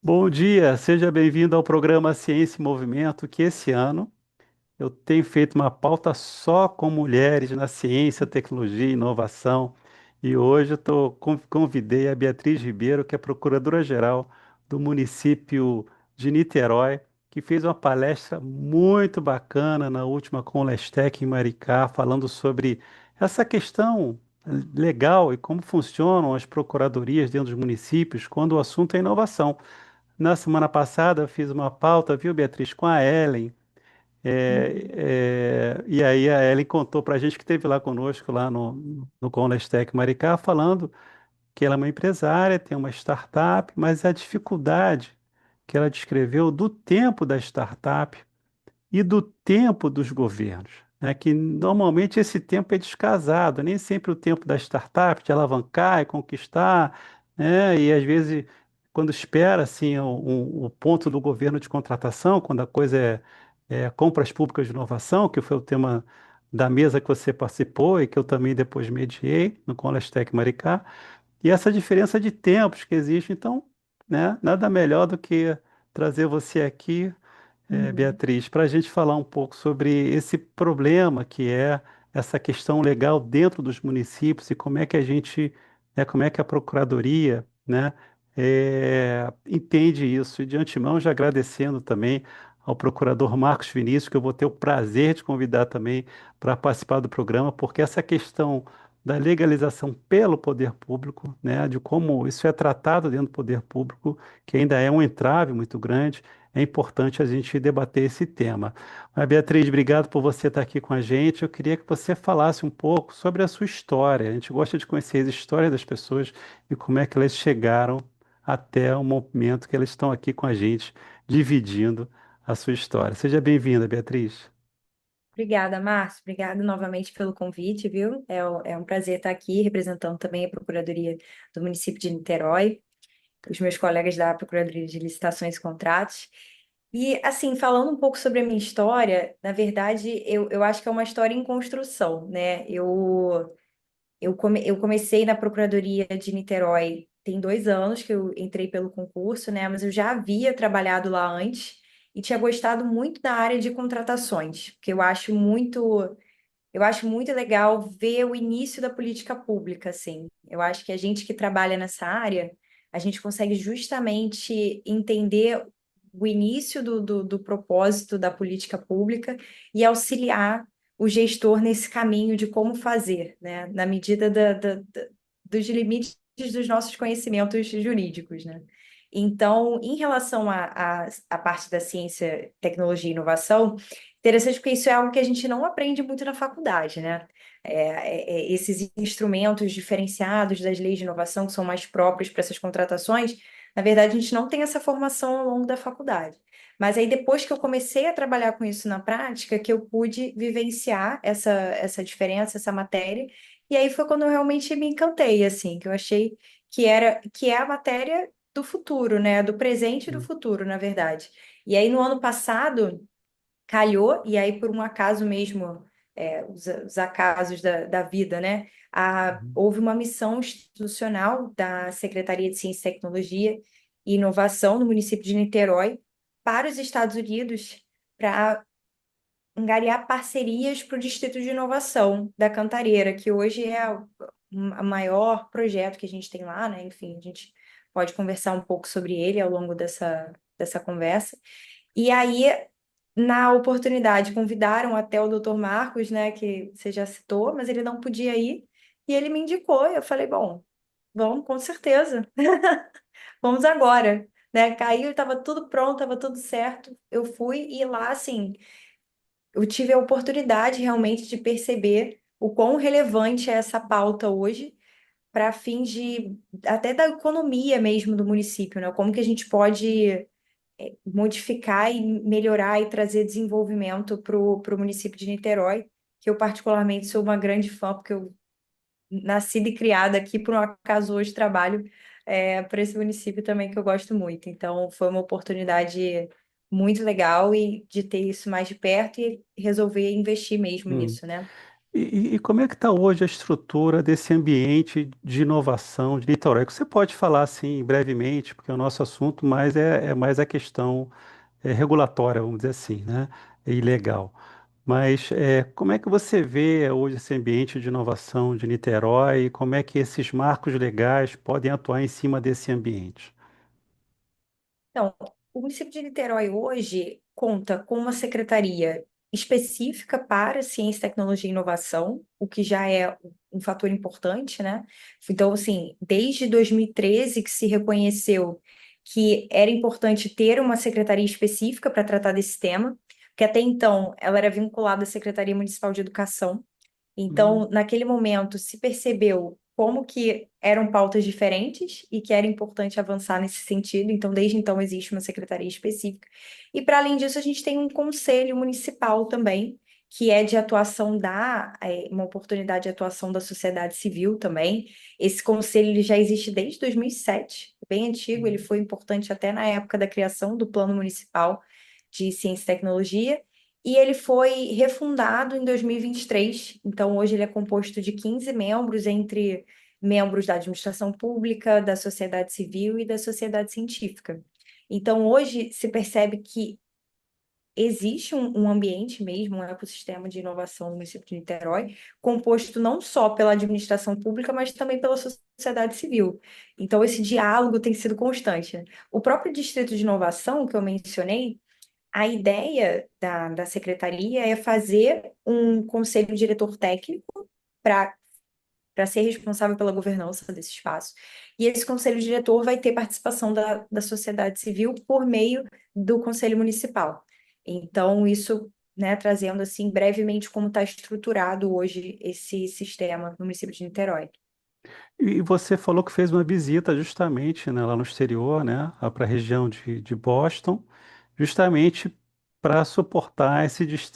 Bom dia, seja bem-vindo ao programa Ciência em Movimento, que esse ano eu tenho feito uma pauta só com mulheres na ciência, tecnologia e inovação. E hoje convidei a Beatriz Ribeiro, que é procuradora-geral do município de Niterói, que fez uma palestra muito bacana na última Conlestec em Maricá, falando sobre essa questão legal e como funcionam as procuradorias dentro dos municípios quando o assunto é inovação. Na semana passada eu fiz uma pauta, viu, Beatriz, com a Ellen. Uhum, E aí a Ellen contou para a gente que esteve lá conosco, lá no Conlestec Maricá, falando que ela é uma empresária, tem uma startup, mas a dificuldade que ela descreveu do tempo da startup e do tempo dos governos, né? Que normalmente esse tempo é descasado, nem sempre o tempo da startup de alavancar e conquistar, né? E às vezes, quando espera assim, o ponto do governo de contratação, quando a coisa é compras públicas de inovação, que foi o tema da mesa que você participou e que eu também depois mediei no Conlestec Maricá, e essa diferença de tempos que existe, então, né? Nada melhor do que trazer você aqui, uhum, Beatriz, para a gente falar um pouco sobre esse problema que é essa questão legal dentro dos municípios e como é que a gente, como é que a Procuradoria, né, entende isso. E de antemão, já agradecendo também ao procurador Marcos Vinícius, que eu vou ter o prazer de convidar também para participar do programa, porque essa questão da legalização pelo poder público, né, de como isso é tratado dentro do poder público, que ainda é um entrave muito grande, é importante a gente debater esse tema. Mas, Beatriz, obrigado por você estar aqui com a gente. Eu queria que você falasse um pouco sobre a sua história. A gente gosta de conhecer as histórias das pessoas e como é que elas chegaram até o momento que elas estão aqui com a gente, dividindo a sua história. Seja bem-vinda, Beatriz. Obrigada, Márcio. Obrigada novamente pelo convite, viu? É um prazer estar aqui representando também a Procuradoria do município de Niterói, os meus colegas da Procuradoria de Licitações e Contratos. E, assim, falando um pouco sobre a minha história, na verdade, eu acho que é uma história em construção, né? Eu comecei na Procuradoria de Niterói tem 2 anos que eu entrei pelo concurso, né? Mas eu já havia trabalhado lá antes e tinha gostado muito da área de contratações, porque eu acho muito legal ver o início da política pública, assim. Eu acho que a gente que trabalha nessa área, a gente consegue justamente entender o início do propósito da política pública e auxiliar o gestor nesse caminho de como fazer, né? Na medida dos limites dos nossos conhecimentos jurídicos, né? Então, em relação à parte da ciência, tecnologia e inovação, interessante porque isso é algo que a gente não aprende muito na faculdade, né? Esses instrumentos diferenciados das leis de inovação, que são mais próprios para essas contratações, na verdade, a gente não tem essa formação ao longo da faculdade. Mas aí, depois que eu comecei a trabalhar com isso na prática, que eu pude vivenciar essa diferença, essa matéria, e aí foi quando eu realmente me encantei, assim, que eu achei que é a matéria do futuro, né? Do presente e do futuro, na verdade. E aí, no ano passado calhou, e aí por um acaso mesmo, os acasos da vida, né? Uhum. Houve uma missão institucional da Secretaria de Ciência, Tecnologia e Inovação no município de Niterói para os Estados Unidos para angariar parcerias para o Distrito de Inovação da Cantareira, que hoje é o maior projeto que a gente tem lá, né? Enfim, a gente pode conversar um pouco sobre ele ao longo dessa conversa. E aí, na oportunidade, convidaram até o Dr. Marcos, né, que você já citou, mas ele não podia ir, e ele me indicou. Eu falei, bom, vamos, com certeza, vamos agora, né? Caiu, estava tudo pronto, estava tudo certo. Eu fui e lá, assim, eu tive a oportunidade realmente de perceber o quão relevante é essa pauta hoje para fins de até da economia mesmo do município, né? Como que a gente pode modificar e melhorar e trazer desenvolvimento para o município de Niterói, que eu particularmente sou uma grande fã, porque eu nascida e criada aqui, por um acaso hoje trabalho para esse município também que eu gosto muito. Então foi uma oportunidade muito legal e de ter isso mais de perto e resolver investir mesmo Hum. nisso, né? E como é que está hoje a estrutura desse ambiente de inovação de Niterói? Que você pode falar assim brevemente, porque é o nosso assunto, mas é mais a questão regulatória, vamos dizer assim, né? E legal. Mas como é que você vê hoje esse ambiente de inovação de Niterói e como é que esses marcos legais podem atuar em cima desse ambiente? Então, o município de Niterói hoje conta com uma secretaria específica para ciência, tecnologia e inovação, o que já é um fator importante, né? Então, assim, desde 2013 que se reconheceu que era importante ter uma secretaria específica para tratar desse tema, que até então ela era vinculada à Secretaria Municipal de Educação. Hum. Então, naquele momento, se percebeu como que eram pautas diferentes e que era importante avançar nesse sentido. Então, desde então, existe uma secretaria específica. E, para além disso, a gente tem um conselho municipal também, que é de atuação uma oportunidade de atuação da sociedade civil também. Esse conselho ele já existe desde 2007, bem antigo, ele foi importante até na época da criação do Plano Municipal de Ciência e Tecnologia. E ele foi refundado em 2023. Então, hoje ele é composto de 15 membros, entre membros da administração pública, da sociedade civil e da sociedade científica. Então, hoje se percebe que existe um ambiente mesmo, um ecossistema de inovação no município de Niterói, composto não só pela administração pública, mas também pela sociedade civil. Então, esse diálogo tem sido constante, né? O próprio Distrito de Inovação, que eu mencionei, a ideia da secretaria é fazer um conselho diretor técnico para ser responsável pela governança desse espaço. E esse conselho diretor vai ter participação da sociedade civil por meio do conselho municipal. Então, isso, né, trazendo assim brevemente como está estruturado hoje esse sistema no município de Niterói. E você falou que fez uma visita justamente, né, lá no exterior, né, para a região de Boston, justamente para suportar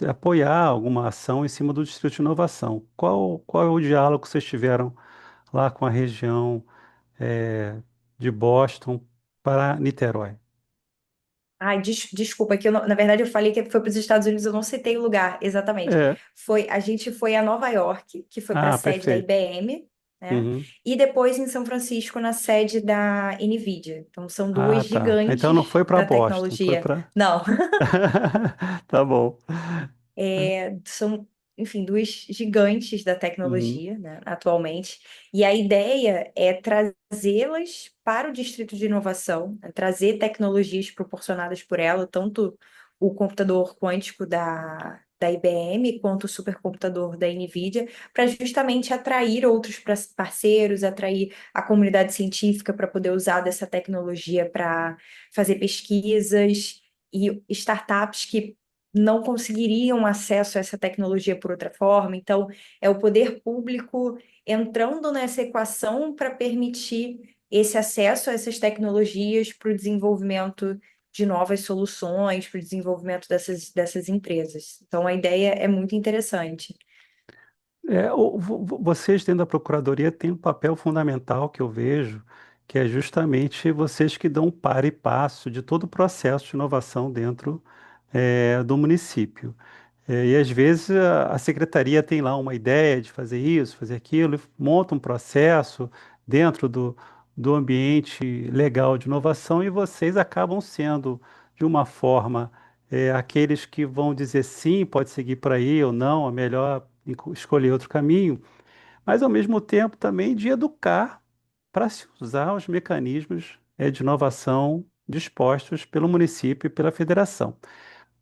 apoiar alguma ação em cima do Distrito de Inovação. Qual é o diálogo que vocês tiveram lá com a região de Boston para Niterói? Ai, desculpa, que na verdade eu falei que foi para os Estados Unidos, eu não citei o lugar exatamente. É. A gente foi a Nova York, que foi para a Ah, sede da perfeito. IBM, né? Uhum. E depois em São Francisco, na sede da NVIDIA. Então são duas Ah, tá. Então não gigantes foi para da Boston, foi tecnologia. para. Não, Tá bom. são, enfim, duas gigantes da Uhum. tecnologia, né, atualmente. E a ideia é trazê-las para o Distrito de Inovação, né, trazer tecnologias proporcionadas por ela, tanto o computador quântico da IBM quanto o supercomputador da NVIDIA, para justamente atrair outros parceiros, atrair a comunidade científica para poder usar dessa tecnologia para fazer pesquisas e startups que não conseguiriam acesso a essa tecnologia por outra forma. Então, é o poder público entrando nessa equação para permitir esse acesso a essas tecnologias para o desenvolvimento de novas soluções, para o desenvolvimento dessas empresas. Então, a ideia é muito interessante. Vocês dentro da Procuradoria têm um papel fundamental que eu vejo, que é justamente vocês que dão o par e passo de todo o processo de inovação dentro, do município. E às vezes a secretaria tem lá uma ideia de fazer isso, fazer aquilo, e monta um processo dentro do ambiente legal de inovação e vocês acabam sendo, de uma forma, aqueles que vão dizer sim, pode seguir por aí ou não, é melhor escolher outro caminho, mas ao mesmo tempo também de educar para se usar os mecanismos, de inovação dispostos pelo município e pela federação.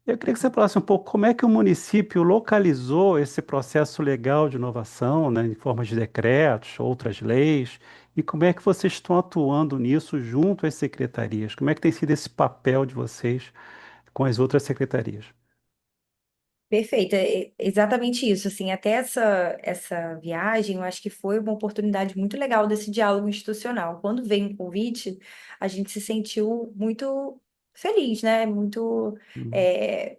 Eu queria que você falasse um pouco como é que o município localizou esse processo legal de inovação, né, em forma de decretos, outras leis, e como é que vocês estão atuando nisso junto às secretarias? Como é que tem sido esse papel de vocês com as outras secretarias? Perfeito, é exatamente isso. Assim, até essa viagem, eu acho que foi uma oportunidade muito legal desse diálogo institucional. Quando veio o convite, a gente se sentiu muito feliz, né? Muito Hum.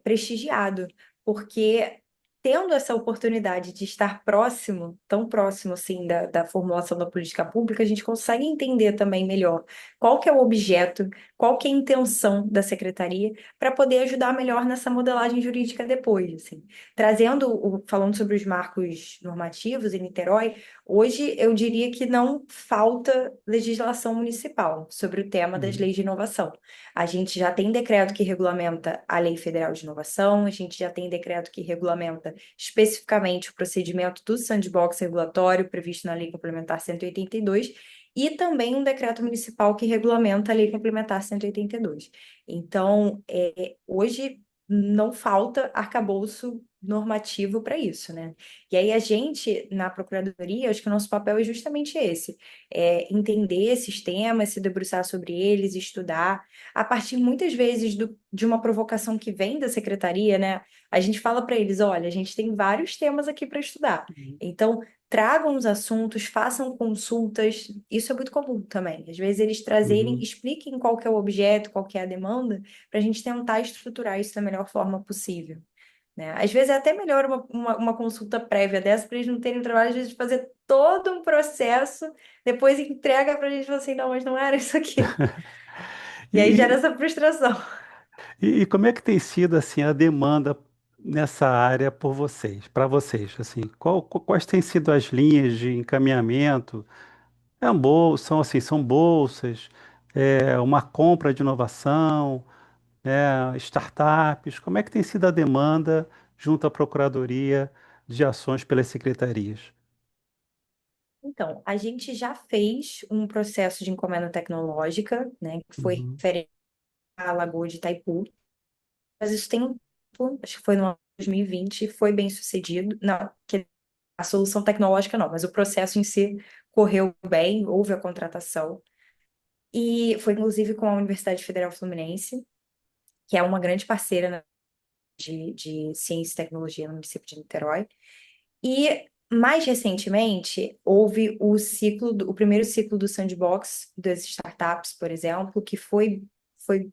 prestigiado, porque tendo essa oportunidade de estar próximo, tão próximo assim da formulação da política pública, a gente consegue entender também melhor qual que é o objeto, qual que é a intenção da secretaria, para poder ajudar melhor nessa modelagem jurídica depois, assim. Falando sobre os marcos normativos em Niterói, hoje eu diria que não falta legislação municipal sobre o tema das Uhum. leis de inovação. A gente já tem decreto que regulamenta a Lei Federal de Inovação, a gente já tem decreto que regulamenta especificamente o procedimento do sandbox regulatório previsto na Lei Complementar 182 e também um decreto municipal que regulamenta a Lei Complementar 182. Então, hoje não falta arcabouço normativo para isso, né? E aí a gente, na Procuradoria, acho que o nosso papel é justamente esse, entender esses temas, se debruçar sobre eles, estudar, a partir muitas vezes de uma provocação que vem da secretaria, né? A gente fala para eles, olha, a gente tem vários temas aqui para estudar. Então, tragam os assuntos, façam consultas. Isso é muito comum também. Às vezes eles trazerem, Uhum. expliquem qual que é o objeto, qual que é a demanda, para a gente tentar estruturar isso da melhor forma possível. Né? Às vezes é até melhor uma consulta prévia dessa para eles não terem o trabalho, às vezes, de fazer todo um processo, depois entrega para a gente e fala assim, não, mas não era isso aqui. E aí gera E, essa frustração. e como é que tem sido assim a demanda nessa área por vocês, para vocês, assim, quais têm sido as linhas de encaminhamento? São assim, são bolsas, uma compra de inovação, startups. Como é que tem sido a demanda junto à Procuradoria de Ações pelas secretarias? Então, a gente já fez um processo de encomenda tecnológica, né, que foi Uhum, referente à Lagoa de Itaipu, mas isso tem um tempo, acho que foi no ano 2020, foi bem sucedido. Não, a solução tecnológica não, mas o processo em si correu bem, houve a contratação. E foi inclusive com a Universidade Federal Fluminense, que é uma grande parceira, né, de ciência e tecnologia no município de Niterói. E mais recentemente, houve o primeiro ciclo do Sandbox das startups, por exemplo, que foi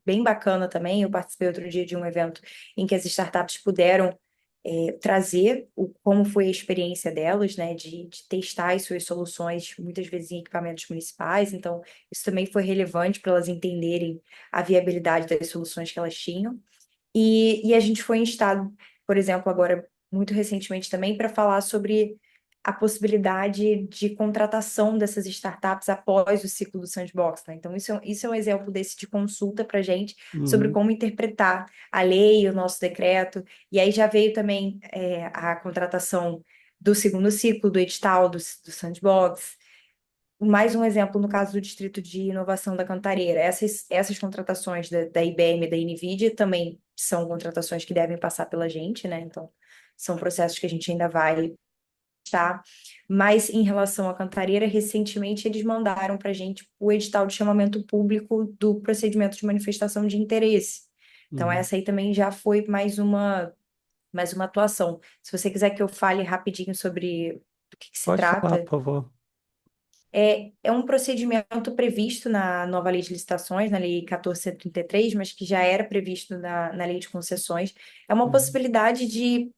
bem bacana também. Eu participei outro dia de um evento em que as startups puderam trazer como foi a experiência delas, né, de testar as suas soluções, muitas vezes em equipamentos municipais. Então, isso também foi relevante para elas entenderem a viabilidade das soluções que elas tinham. E a gente foi em estado, por exemplo, agora, muito recentemente também, para falar sobre a possibilidade de contratação dessas startups após o ciclo do sandbox, né? Então, isso é um exemplo desse de consulta para a gente sobre uhum, como interpretar a lei, o nosso decreto. E aí já veio também a contratação do segundo ciclo, do edital, do sandbox. Mais um exemplo no caso do Distrito de Inovação da Cantareira. Essas contratações da IBM e da NVIDIA também são contratações que devem passar pela gente, né? Então, são processos que a gente ainda vai estar. Mas em relação à Cantareira, recentemente eles mandaram para a gente o edital de chamamento público do procedimento de manifestação de interesse. Então, uhum. essa aí também já foi mais uma atuação. Se você quiser que eu fale rapidinho sobre do que se Pode falar, trata. por favor. É um procedimento previsto na nova lei de licitações, na lei 1433, mas que já era previsto na lei de concessões. É uma Uhum, possibilidade de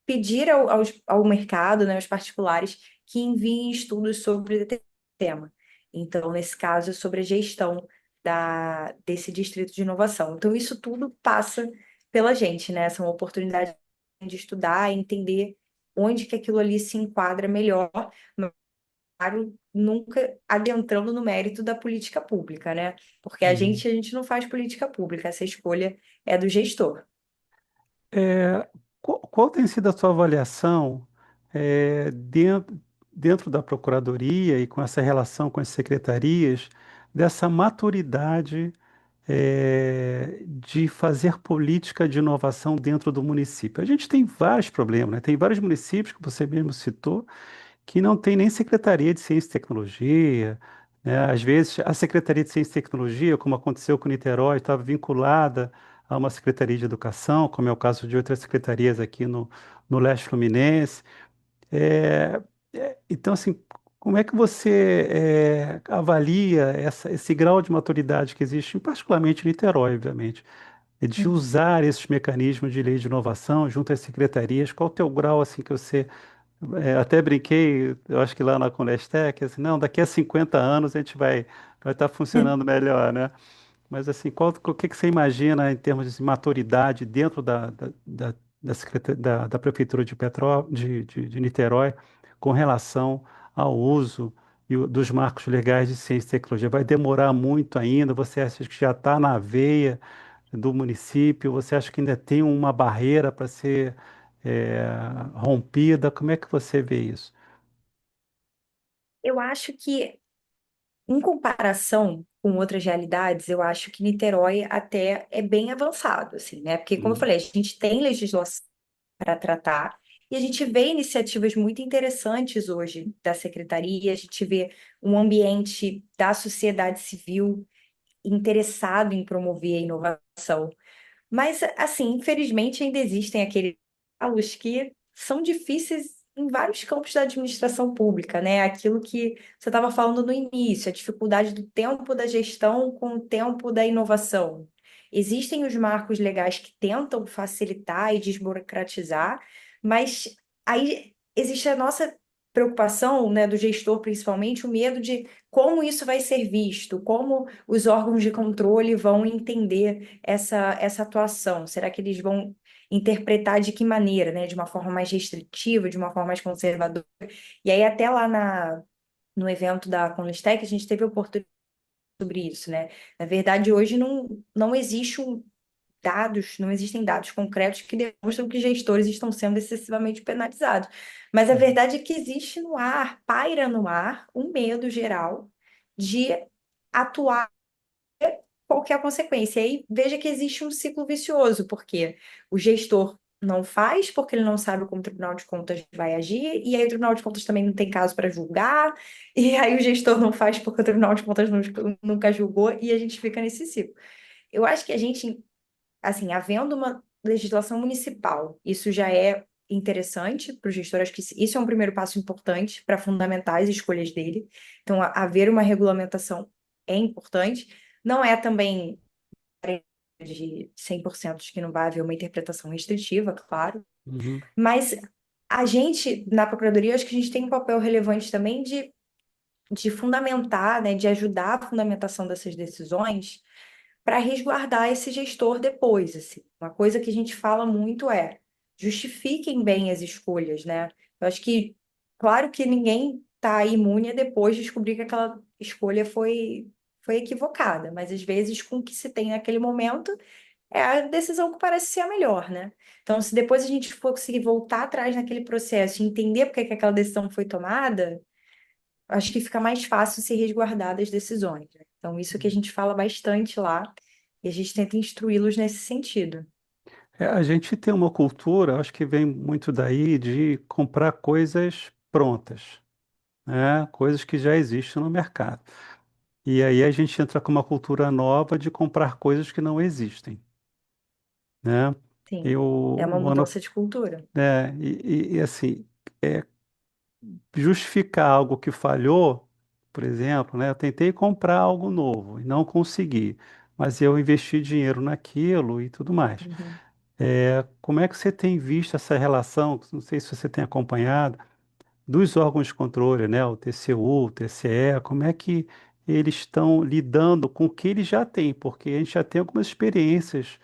pedir ao mercado, né, aos particulares, que enviem estudos sobre determinado tema. Então, nesse caso, é sobre a gestão desse distrito de inovação. Então, isso tudo passa pela gente, né? Essa é uma oportunidade de estudar e entender onde que aquilo ali se enquadra melhor, claro, nunca adentrando no mérito da política pública, né? Porque a uhum. gente, a gente não faz política pública, essa escolha é do gestor. É, qual tem sido a sua avaliação dentro da Procuradoria e com essa relação com as secretarias, dessa maturidade de fazer política de inovação dentro do município? A gente tem vários problemas, né? Tem vários municípios, que você mesmo citou, que não tem nem Secretaria de Ciência e Tecnologia, né? Às vezes, a Secretaria de Ciência e Tecnologia, como aconteceu com Niterói, estava vinculada a uma Secretaria de Educação, como é o caso de outras secretarias aqui no Leste Fluminense. É, então, assim, como é que você avalia esse grau de maturidade que existe, particularmente em Niterói, obviamente, de Uhum. usar esses mecanismos de lei de inovação junto às secretarias? Qual o teu grau, assim, que você... até brinquei, eu acho que lá na Conestec, assim, não, daqui a 50 anos a gente vai estar funcionando melhor, né? Mas assim, o que que você imagina em termos de maturidade dentro da Prefeitura de de Niterói com relação ao uso dos marcos legais de ciência e tecnologia? Vai demorar muito ainda? Você acha que já está na veia do município? Você acha que ainda tem uma barreira para ser eh, rompida? Como é que você vê isso? Eu acho que, em comparação com outras realidades, eu acho que Niterói até é bem avançado, assim, né? Porque, como eu Uhum, falei, a gente tem legislação para tratar e a gente vê iniciativas muito interessantes hoje da secretaria, a gente vê um ambiente da sociedade civil interessado em promover a inovação. Mas, assim, infelizmente ainda existem aqueles alunos que são difíceis em vários campos da administração pública, né? Aquilo que você estava falando no início, a dificuldade do tempo da gestão com o tempo da inovação. Existem os marcos legais que tentam facilitar e desburocratizar, mas aí existe a nossa preocupação, né, do gestor principalmente, o medo de como isso vai ser visto, como os órgãos de controle vão entender essa atuação? Será que eles vão interpretar de que maneira, né? De uma forma mais restritiva, de uma forma mais conservadora? E aí, até lá no evento da Conlistec, a gente teve oportunidade sobre isso, né? Na verdade, hoje não existe dados, não existem dados concretos que demonstram que gestores estão sendo excessivamente penalizados. Mas a uhum, verdade é que existe no ar, paira no ar, um medo geral de atuar qualquer consequência. E aí veja que existe um ciclo vicioso, porque o gestor não faz porque ele não sabe como o Tribunal de Contas vai agir, e aí o Tribunal de Contas também não tem caso para julgar, e aí o gestor não faz porque o Tribunal de Contas nunca julgou, e a gente fica nesse ciclo. Eu acho que a gente, assim, havendo uma legislação municipal, isso já é interessante para o gestor, acho que isso é um primeiro passo importante para fundamentar as escolhas dele. Então, haver uma regulamentação é importante. Não é também de 100% de que não vai haver uma interpretação restritiva, claro, uhum, mas a gente, na Procuradoria, acho que a gente tem um papel relevante também de fundamentar, né, de ajudar a fundamentação dessas decisões para resguardar esse gestor depois, assim. Uma coisa que a gente fala muito é justifiquem bem as escolhas, né? Eu acho que, claro que ninguém está imune a depois descobrir que aquela escolha foi equivocada, mas às vezes com o que se tem naquele momento é a decisão que parece ser a melhor, né? Então, se depois a gente for conseguir voltar atrás naquele processo e entender por que que aquela decisão foi tomada, acho que fica mais fácil se resguardar das decisões, né? Então, isso que a gente fala bastante lá e a gente tenta instruí-los nesse sentido. A gente tem uma cultura, acho que vem muito daí, de comprar coisas prontas, né? Coisas que já existem no mercado. E aí a gente entra com uma cultura nova de comprar coisas que não existem, né? Sim, Eu, é uma o ano, mudança de cultura. assim, é, justificar algo que falhou, por exemplo, né? Eu tentei comprar algo novo e não consegui, mas eu investi dinheiro naquilo e tudo mais. Uhum. Como é que você tem visto essa relação? Não sei se você tem acompanhado dos órgãos de controle, né? O TCU, o TCE, como é que eles estão lidando com o que eles já têm? Porque a gente já tem algumas experiências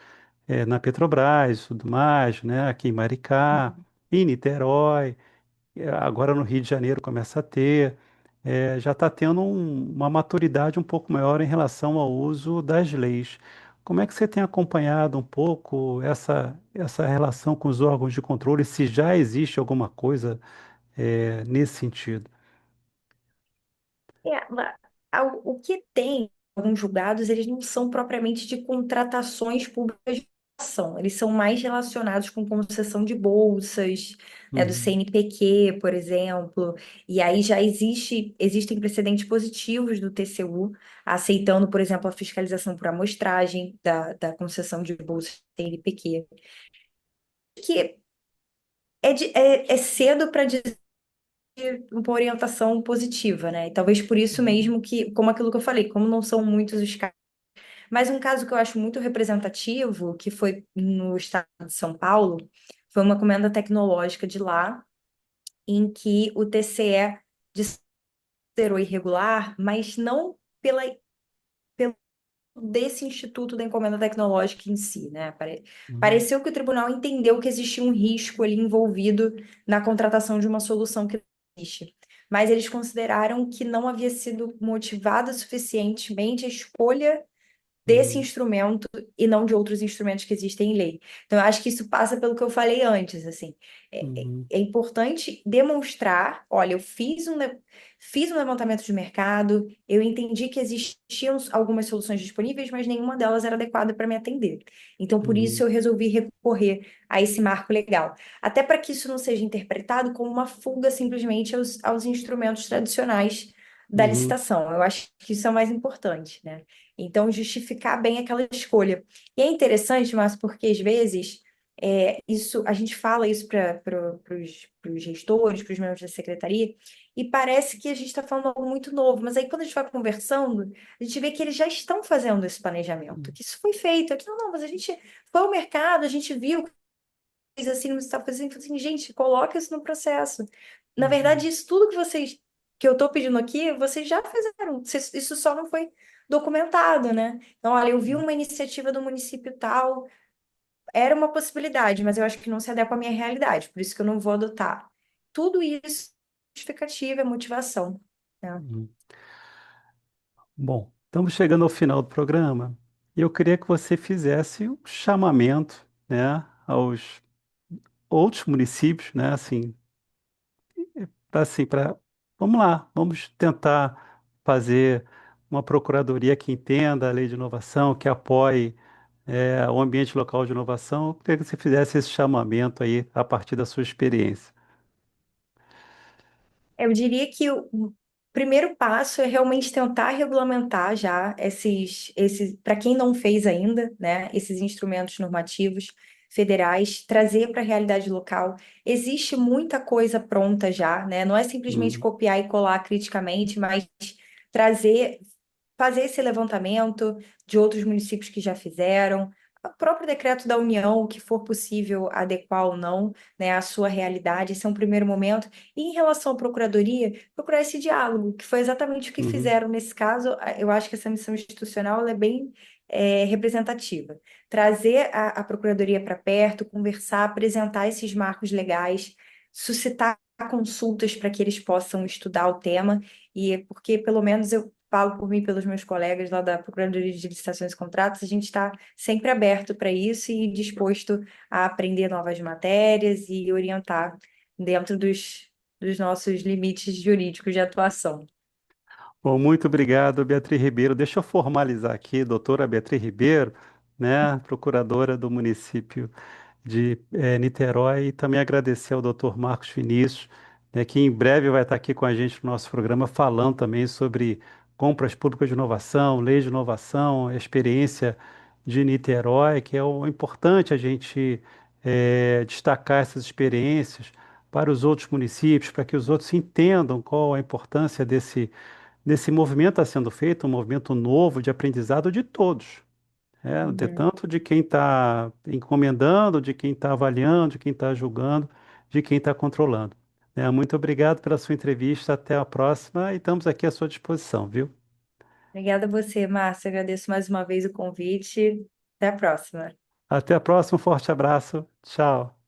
na Petrobras e tudo mais, né? Aqui em Maricá, Uhum. em Niterói, agora no Rio de Janeiro começa a ter. Já está tendo uma maturidade um pouco maior em relação ao uso das leis. Como é que você tem acompanhado um pouco essa relação com os órgãos de controle, se já existe alguma coisa nesse sentido? O que tem alguns julgados, eles não são propriamente de contratações públicas de ação, eles são mais relacionados com concessão de bolsas, né, do Uhum, CNPq, por exemplo, e aí já existem precedentes positivos do TCU, aceitando, por exemplo, a fiscalização por amostragem da concessão de bolsas do CNPq, que é cedo para dizer uma orientação positiva, né? E talvez por isso uhum, mesmo que, como aquilo que eu falei, como não são muitos os casos, Mas um caso que eu acho muito representativo, que foi no estado de São Paulo, foi uma comenda tecnológica de lá, em que o TCE considerou irregular, mas não pelo desse Instituto da Encomenda Tecnológica em si, né? Uhum, Pareceu que o tribunal entendeu que existia um risco ali envolvido na contratação de uma solução que não existe. Mas eles consideraram que não havia sido motivada suficientemente a escolha desse uhum, instrumento e não de outros instrumentos que existem em lei. Então, eu acho que isso passa pelo que eu falei antes, assim. uhum, É importante demonstrar, olha, fiz um levantamento de mercado, eu entendi que existiam algumas soluções disponíveis, mas nenhuma delas era adequada para me atender. Então, por isso uhum, eu resolvi recorrer a esse marco legal. Até para que isso não seja interpretado como uma fuga simplesmente aos instrumentos tradicionais da uhum, licitação. Eu acho que isso é o mais importante, né? Então, justificar bem aquela escolha. E é interessante, mas porque às vezes isso a gente fala isso para os gestores, para os membros da secretaria, e parece que a gente está falando algo muito novo, mas aí quando a gente vai conversando, a gente vê que eles já estão fazendo esse planejamento, que isso foi feito, que não, mas a gente foi ao mercado, a gente viu coisa assim, não está fazendo assim, gente, coloca isso no processo. Na uhum, verdade, isso tudo que eu estou pedindo aqui, vocês já fizeram. Isso só não foi documentado, né? Então, olha, eu vi uma iniciativa do município tal, era uma possibilidade, mas eu acho que não se adequa à minha realidade, por isso que eu não vou adotar. Tudo isso é justificativa, é motivação, né? uhum. Bom, estamos chegando ao final do programa e eu queria que você fizesse um chamamento, né, aos outros municípios, né, para, vamos lá, vamos tentar fazer uma procuradoria que entenda a lei de inovação, que apoie, o ambiente local de inovação. Eu queria que você fizesse esse chamamento aí a partir da sua experiência. Eu diria que o primeiro passo é realmente tentar regulamentar já para quem não fez ainda, né, esses instrumentos normativos federais, trazer para a realidade local. Existe muita coisa pronta já, né? Não é simplesmente Uhum, copiar e colar criticamente, mas trazer, fazer esse levantamento de outros municípios que já fizeram. O próprio decreto da União, o que for possível adequar ou não, né, à sua realidade, esse é um primeiro momento. E em relação à procuradoria, procurar esse diálogo, que foi exatamente o que uhum, fizeram nesse caso. Eu acho que essa missão institucional ela é bem representativa. Trazer a procuradoria para perto, conversar, apresentar esses marcos legais, suscitar consultas para que eles possam estudar o tema, e porque pelo menos eu falo por mim e pelos meus colegas lá da Procuradoria de Licitações e Contratos, a gente está sempre aberto para isso e disposto a aprender novas matérias e orientar dentro dos nossos limites jurídicos de atuação. Bom, muito obrigado, Beatriz Ribeiro. Deixa eu formalizar aqui, doutora Beatriz Ribeiro, né, procuradora do município de Niterói, e também agradecer ao doutor Marcos Vinícius, né, que em breve vai estar aqui com a gente no nosso programa, falando também sobre compras públicas de inovação, leis de inovação, a experiência de Niterói, que é o importante a gente destacar essas experiências para os outros municípios, para que os outros entendam qual a importância desse movimento está sendo feito, um movimento novo de aprendizado de todos. De Uhum. tanto de quem está encomendando, de quem está avaliando, de quem está julgando, de quem está controlando. Muito obrigado pela sua entrevista. Até a próxima e estamos aqui à sua disposição, viu? Obrigada a você, Márcia. Agradeço mais uma vez o convite. Até a próxima. Até a próxima. Um forte abraço. Tchau.